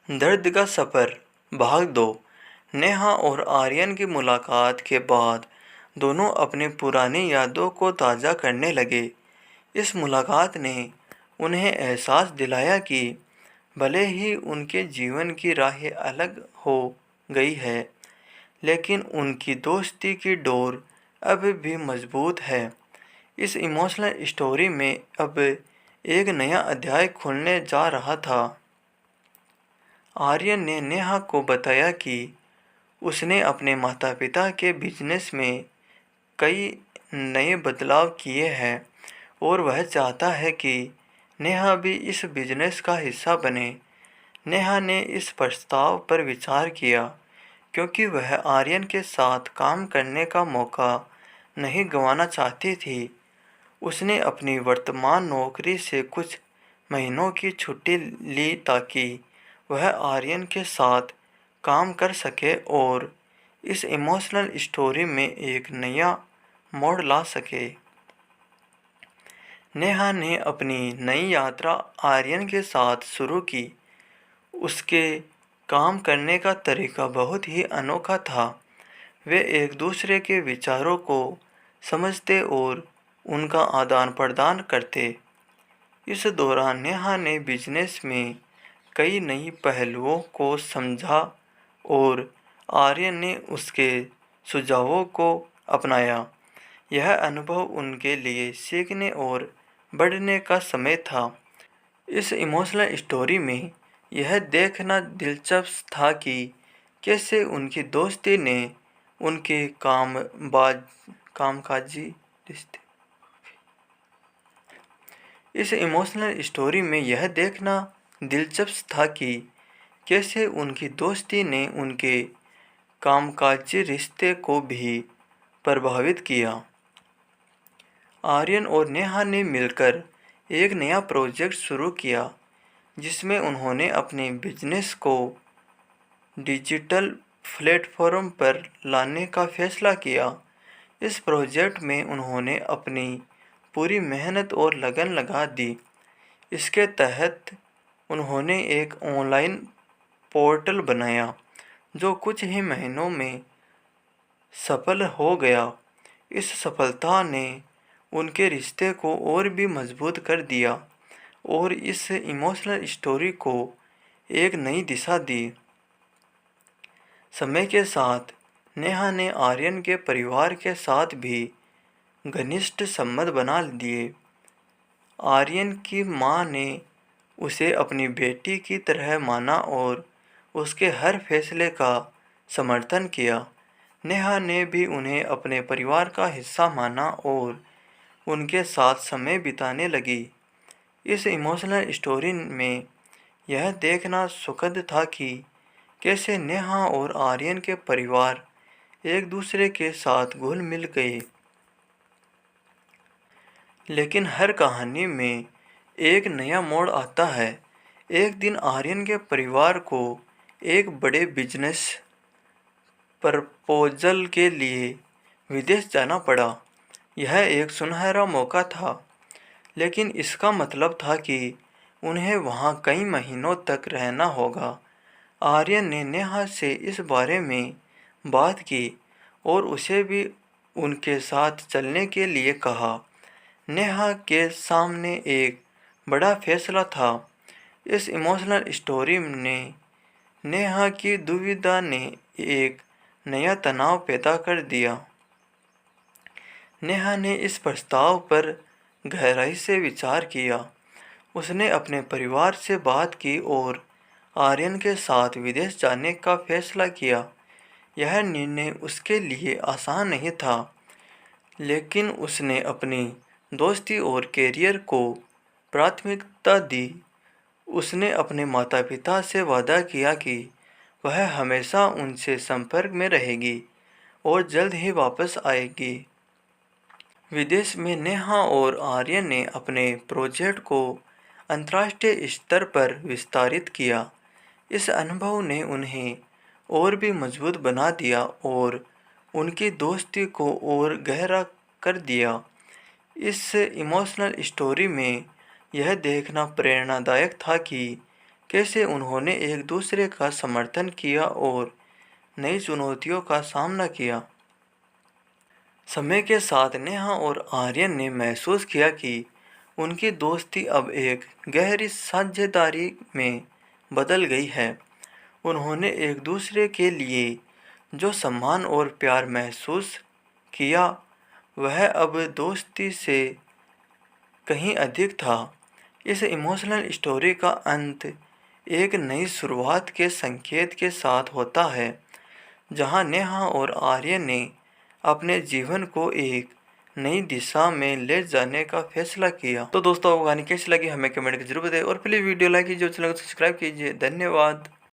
दर्द का सफ़र भाग 2। नेहा और आर्यन की मुलाकात के बाद दोनों अपनी पुरानी यादों को ताज़ा करने लगे। इस मुलाकात ने उन्हें एहसास दिलाया कि भले ही उनके जीवन की राहें अलग हो गई है, लेकिन उनकी दोस्ती की डोर अब भी मजबूत है। इस इमोशनल स्टोरी में अब एक नया अध्याय खुलने जा रहा था। आर्यन ने नेहा को बताया कि उसने अपने माता पिता के बिजनेस में कई नए बदलाव किए हैं और वह चाहता है कि नेहा भी इस बिजनेस का हिस्सा बने। नेहा ने इस प्रस्ताव पर विचार किया क्योंकि वह आर्यन के साथ काम करने का मौका नहीं गंवाना चाहती थी। उसने अपनी वर्तमान नौकरी से कुछ महीनों की छुट्टी ली ताकि वह आर्यन के साथ काम कर सके और इस इमोशनल स्टोरी में एक नया मोड़ ला सके। नेहा ने अपनी नई यात्रा आर्यन के साथ शुरू की। उसके काम करने का तरीका बहुत ही अनोखा था। वे एक दूसरे के विचारों को समझते और उनका आदान प्रदान करते। इस दौरान नेहा ने बिजनेस में कई नई पहलुओं को समझा और आर्यन ने उसके सुझावों को अपनाया। यह अनुभव उनके लिए सीखने और बढ़ने का समय था। इस इमोशनल स्टोरी में यह देखना दिलचस्प था कि कैसे उनकी दोस्ती ने उनके कामकाजी रिश्ते इस इमोशनल स्टोरी में यह देखना दिलचस्प था कि कैसे उनकी दोस्ती ने उनके कामकाजी रिश्ते को भी प्रभावित किया। आर्यन और नेहा ने मिलकर एक नया प्रोजेक्ट शुरू किया जिसमें उन्होंने अपने बिजनेस को डिजिटल प्लेटफॉर्म पर लाने का फैसला किया। इस प्रोजेक्ट में उन्होंने अपनी पूरी मेहनत और लगन लगा दी। इसके तहत उन्होंने एक ऑनलाइन पोर्टल बनाया जो कुछ ही महीनों में सफल हो गया। इस सफलता ने उनके रिश्ते को और भी मजबूत कर दिया और इस इमोशनल स्टोरी को एक नई दिशा दी। समय के साथ नेहा ने आर्यन के परिवार के साथ भी घनिष्ठ संबंध बना लिए। आर्यन की मां ने उसे अपनी बेटी की तरह माना और उसके हर फैसले का समर्थन किया। नेहा ने भी उन्हें अपने परिवार का हिस्सा माना और उनके साथ समय बिताने लगी। इस इमोशनल स्टोरी में यह देखना सुखद था कि कैसे नेहा और आर्यन के परिवार एक दूसरे के साथ घुल मिल गए। लेकिन हर कहानी में एक नया मोड़ आता है। एक दिन आर्यन के परिवार को एक बड़े बिजनेस प्रपोजल के लिए विदेश जाना पड़ा। यह एक सुनहरा मौका था, लेकिन इसका मतलब था कि उन्हें वहाँ कई महीनों तक रहना होगा। आर्यन ने नेहा से इस बारे में बात की और उसे भी उनके साथ चलने के लिए कहा। नेहा के सामने एक बड़ा फैसला था। इस इमोशनल स्टोरी ने नेहा की दुविधा ने एक नया तनाव पैदा कर दिया। नेहा ने इस प्रस्ताव पर गहराई से विचार किया। उसने अपने परिवार से बात की और आर्यन के साथ विदेश जाने का फैसला किया। यह निर्णय उसके लिए आसान नहीं था, लेकिन उसने अपनी दोस्ती और कैरियर को प्राथमिकता दी। उसने अपने माता पिता से वादा किया कि वह हमेशा उनसे संपर्क में रहेगी और जल्द ही वापस आएगी। विदेश में नेहा और आर्यन ने अपने प्रोजेक्ट को अंतर्राष्ट्रीय स्तर पर विस्तारित किया। इस अनुभव ने उन्हें और भी मजबूत बना दिया और उनकी दोस्ती को और गहरा कर दिया। इस इमोशनल स्टोरी में यह देखना प्रेरणादायक था कि कैसे उन्होंने एक दूसरे का समर्थन किया और नई चुनौतियों का सामना किया। समय के साथ नेहा और आर्यन ने महसूस किया कि उनकी दोस्ती अब एक गहरी साझेदारी में बदल गई है। उन्होंने एक दूसरे के लिए जो सम्मान और प्यार महसूस किया, वह अब दोस्ती से कहीं अधिक था। इस इमोशनल स्टोरी का अंत एक नई शुरुआत के संकेत के साथ होता है, जहां नेहा और आर्यन ने अपने जीवन को एक नई दिशा में ले जाने का फैसला किया। तो दोस्तों, आपको कहानी कैसी लगी हमें कमेंट करके जरूर बताइए और प्लीज़ वीडियो लाइक कीजिए और चैनल को सब्सक्राइब कीजिए। धन्यवाद।